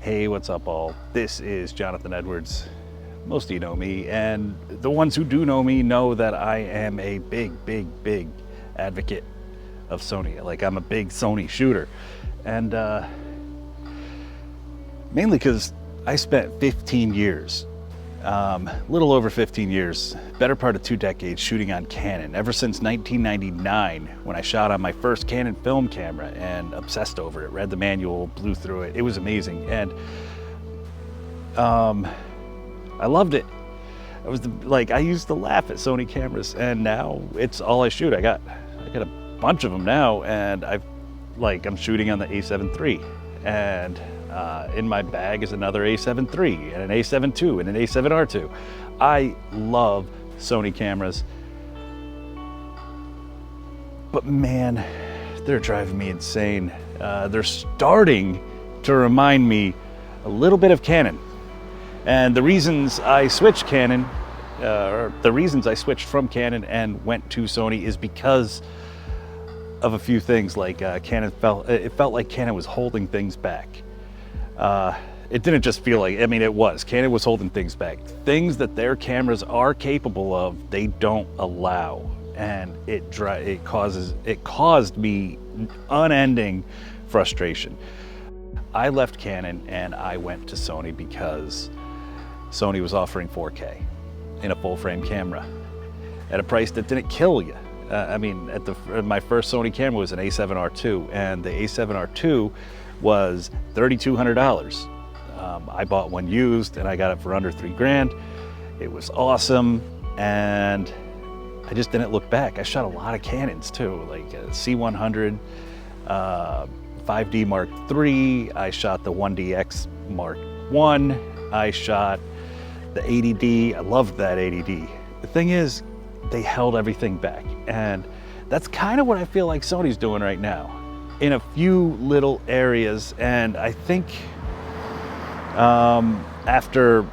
Hey, what's up all? This is Jonathan Edwards. Most of you know me, and the ones who do know me know that I am a big advocate of Sony. Like, I'm a big Sony shooter. And mainly because I spent 15 years, little over 15 years, better part of 2 decades shooting on Canon, ever since 1999 when I shot on my first Canon film camera and obsessed over it, read the manual, blew through it. It was amazing. And I loved it. I used to laugh at Sony cameras, and now it's all I shoot. I got a bunch of them now, and I'm shooting on the a7III, and in my bag is another a7III and an a7II and an a7R2. I love Sony cameras, but man, they're driving me insane. They're starting to remind me a little bit of Canon. And the reasons I switched Canon, or the reasons I switched from Canon and went to Sony, is because of a few things. Like it felt like Canon was holding things back. It didn't just feel like, it was. Canon was holding things back. Things that their cameras are capable of, they don't allow. And it caused me unending frustration. I left Canon and I went to Sony because Sony was offering 4K in a full frame camera at a price that didn't kill you. My first Sony camera was an a7R2, and the a7R2 was $3,200. I bought one used and I got it for under $3,000. It was awesome, and I just didn't look back. I shot a lot of Canons too, like a C100, 5D Mark III. I shot the 1DX Mark I. I shot the 80D. I loved that 80D. The thing is, they held everything back, and that's kind of what I feel like Sony's doing right now in a few little areas. And I think after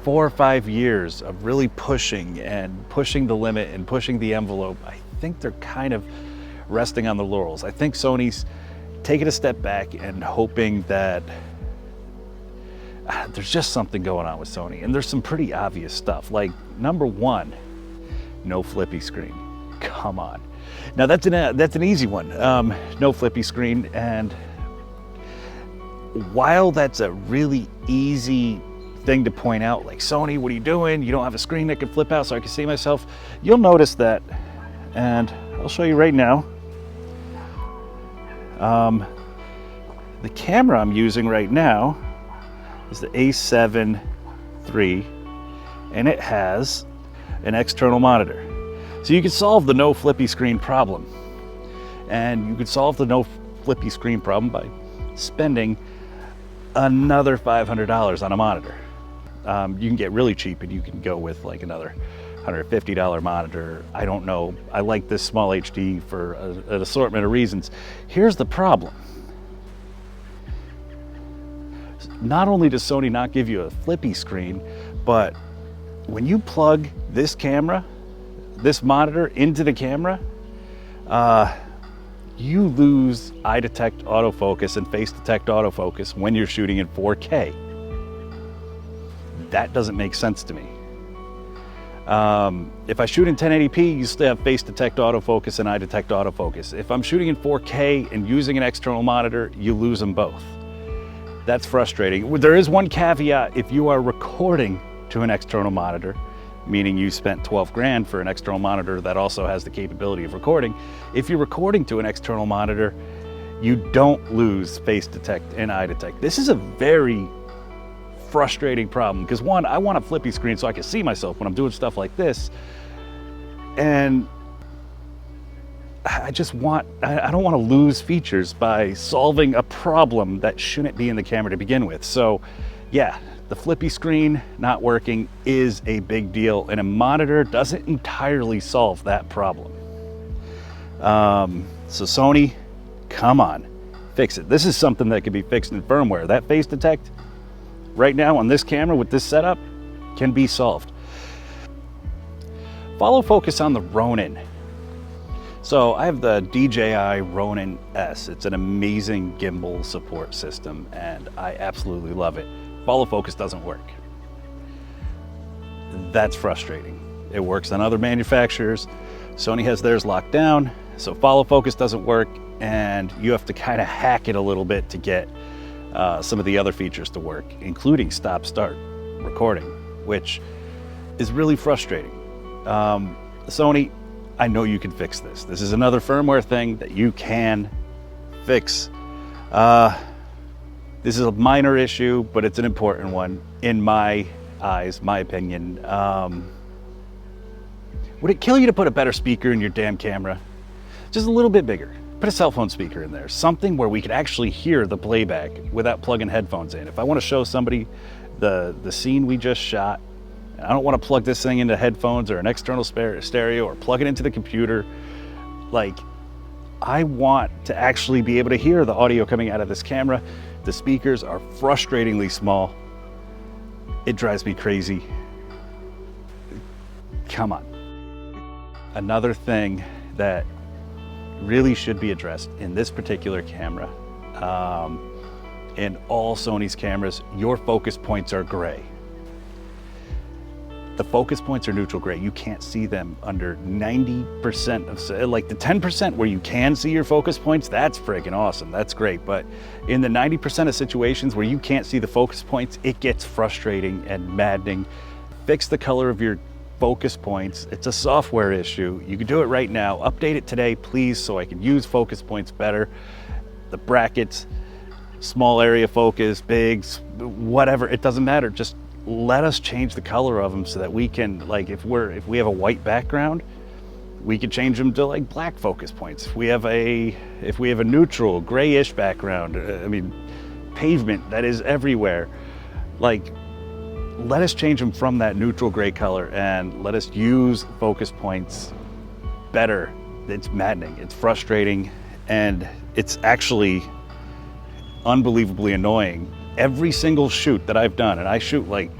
4 or 5 years of really pushing the limit and pushing the envelope, I think they're kind of resting on the laurels. I think Sony's taking a step back and hoping that there's just something going on with Sony. And there's some pretty obvious stuff. Like, number one, no flippy screen. Come on. Now that's an easy one. No flippy screen. And while that's a really easy thing to point out, like, Sony, what are you doing? You don't have a screen that can flip out so I can see myself. You'll notice that, and I'll show you right now. The camera I'm using right now is the a7III, and it has an external monitor. So you can solve the no flippy screen problem. And you could solve the no flippy screen problem by spending another $500 on a monitor. You can get really cheap, and you can go with like another $150 monitor. I don't know. I like this small HD for an assortment of reasons. Here's the problem. Not only does Sony not give you a flippy screen, but when you plug this monitor into the camera, you lose eye detect autofocus and face detect autofocus when you're shooting in 4K. That doesn't make sense to me. If I shoot in 1080p, you still have face detect autofocus and eye detect autofocus. If I'm shooting in 4K and using an external monitor, you lose them both. That's frustrating. There is one caveat: if you are recording to an external monitor, meaning you spent $12,000 for an external monitor that also has the capability of recording. If you're recording to an external monitor, you don't lose face detect and eye detect. This is a very frustrating problem, because one, I want a flippy screen so I can see myself when I'm doing stuff like this, and I don't want to lose features by solving a problem that shouldn't be in the camera to begin with. So yeah, the flippy screen not working is a big deal, and a monitor doesn't entirely solve that problem. So Sony, come on, fix it. This is something that can be fixed in firmware. That face detect right now on this camera with this setup can be solved. Follow focus on the Ronin. So I have the DJI Ronin S. It's an amazing gimbal support system and I absolutely love it. Follow focus doesn't work. That's frustrating. It works on other manufacturers. Sony has theirs locked down, so follow focus doesn't work and you have to kind of hack it a little bit to get some of the other features to work, including stop start recording, which is really frustrating. Sony, I know you can fix this. This is another firmware thing that you can fix. This is a minor issue, but it's an important one in my eyes, my opinion. Would it kill you to put a better speaker in your damn camera? Just a little bit bigger. Put a cell phone speaker in there, something where we could actually hear the playback without plugging headphones in. If I want to show somebody the scene we just shot, I don't want to plug this thing into headphones or an external stereo or plug it into the computer. Like, I want to actually be able to hear the audio coming out of this camera. The speakers are frustratingly small. It drives me crazy. Come on. Another thing that really should be addressed in this particular camera, in all Sony's cameras, your focus points are gray. The focus points are neutral gray. You can't see them under 90% of, like the 10% where you can see your focus points, that's friggin' awesome, that's great. But in the 90% of situations where you can't see the focus points, it gets frustrating and maddening. Fix the color of your focus points. It's a software issue. You can do it right now. Update it today, please, so I can use focus points better. The brackets, small area focus, big, whatever, it doesn't matter. Just let us change the color of them so that we can, like, if we have a white background, we can change them to like black focus points. If we have a neutral grayish background, I mean, pavement that is everywhere, like, let us change them from that neutral gray color and let us use focus points better. It's maddening, it's frustrating, and it's actually unbelievably annoying. Every single shoot that I've done, and I shoot like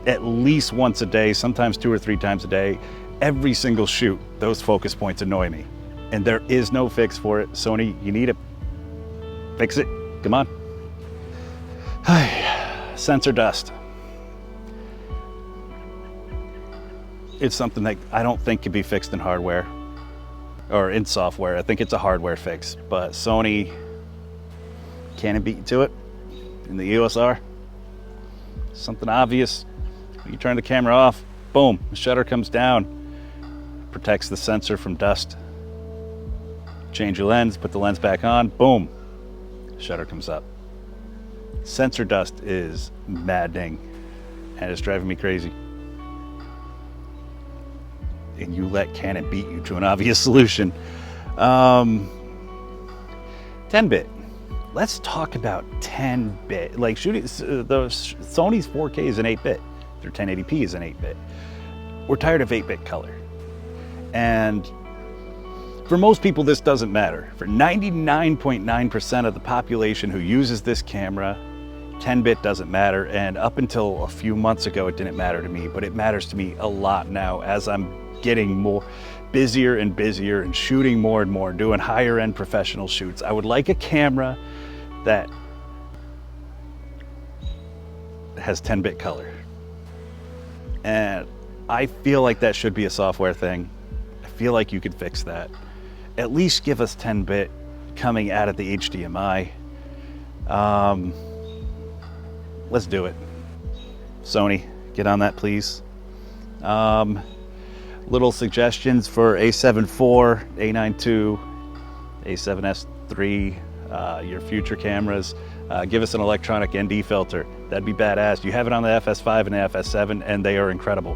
at least once a day, sometimes 2 or 3 times a day, every single shoot, those focus points annoy me. And there is no fix for it. Sony, you need to fix it, come on. Sensor dust. It's something that I don't think can be fixed in hardware or in software. I think it's a hardware fix, but Sony can't beat you to it in the EOS R. Something obvious. You turn the camera off, boom, the shutter comes down, protects the sensor from dust. Change your lens, put the lens back on, boom, shutter comes up. Sensor dust is maddening and it's driving me crazy. And you let Canon beat you to an obvious solution. 10-bit. Let's talk about 10-bit. Like shooting, Sony's 4K is an 8-bit. Their 1080p is an 8-bit. We're tired of 8-bit color. And for most people, this doesn't matter. For 99.9% of the population who uses this camera, 10-bit doesn't matter. And up until a few months ago, it didn't matter to me, but it matters to me a lot now as I'm getting more busier and busier and shooting more and more, doing higher end professional shoots. I would like a camera that has 10-bit color. And I feel like that should be a software thing. I feel like you could fix that. At least give us 10-bit coming out of the HDMI. Let's do it. Sony, get on that, please. Little suggestions for a7IV, a9II, a7S3, your future cameras. Give us an electronic ND filter. That'd be badass. You have it on the FS5 and the FS7 and they are incredible.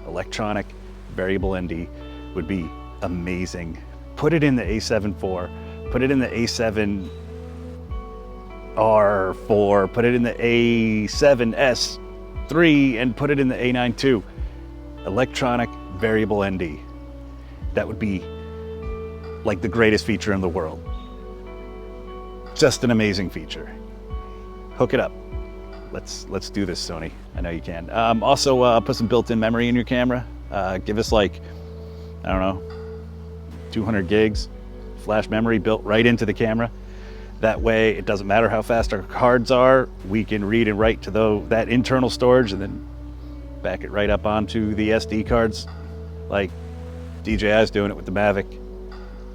Electronic variable ND would be amazing. Put it in the a7IV, put it in the a7R4, put it in the a7S3 and put it in the a9II. Electronic variable ND. That would be like the greatest feature in the world. Just an amazing feature. Hook it up. Let's do this, Sony. I know you can. Also, put some built-in memory in your camera. Give us like, I don't know, 200 gigs, flash memory built right into the camera. That way, it doesn't matter how fast our cards are, we can read and write to that internal storage and then back it right up onto the SD cards, like DJI's doing it with the Mavic.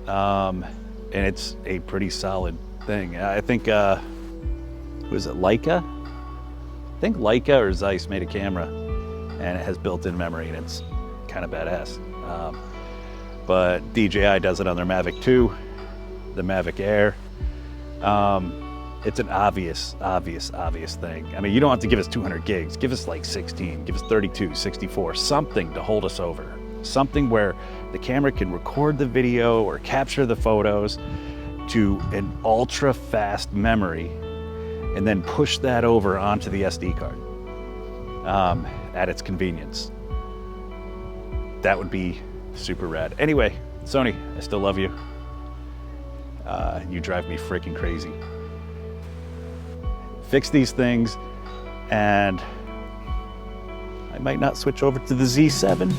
And it's a pretty solid thing. I think, was it Leica? I think Leica or Zeiss made a camera, and it has built-in memory, and it's kind of badass. But DJI does it on their Mavic 2, the Mavic Air. It's an obvious thing. I mean, you don't have to give us 200 gigs. Give us like 16, give us 32, 64, something to hold us over. Something where the camera can record the video or capture the photos to an ultra fast memory and then push that over onto the SD card at its convenience. That would be super rad. Anyway, Sony, I still love you. You drive me freaking crazy. Fix these things, and I might not switch over to the Z7.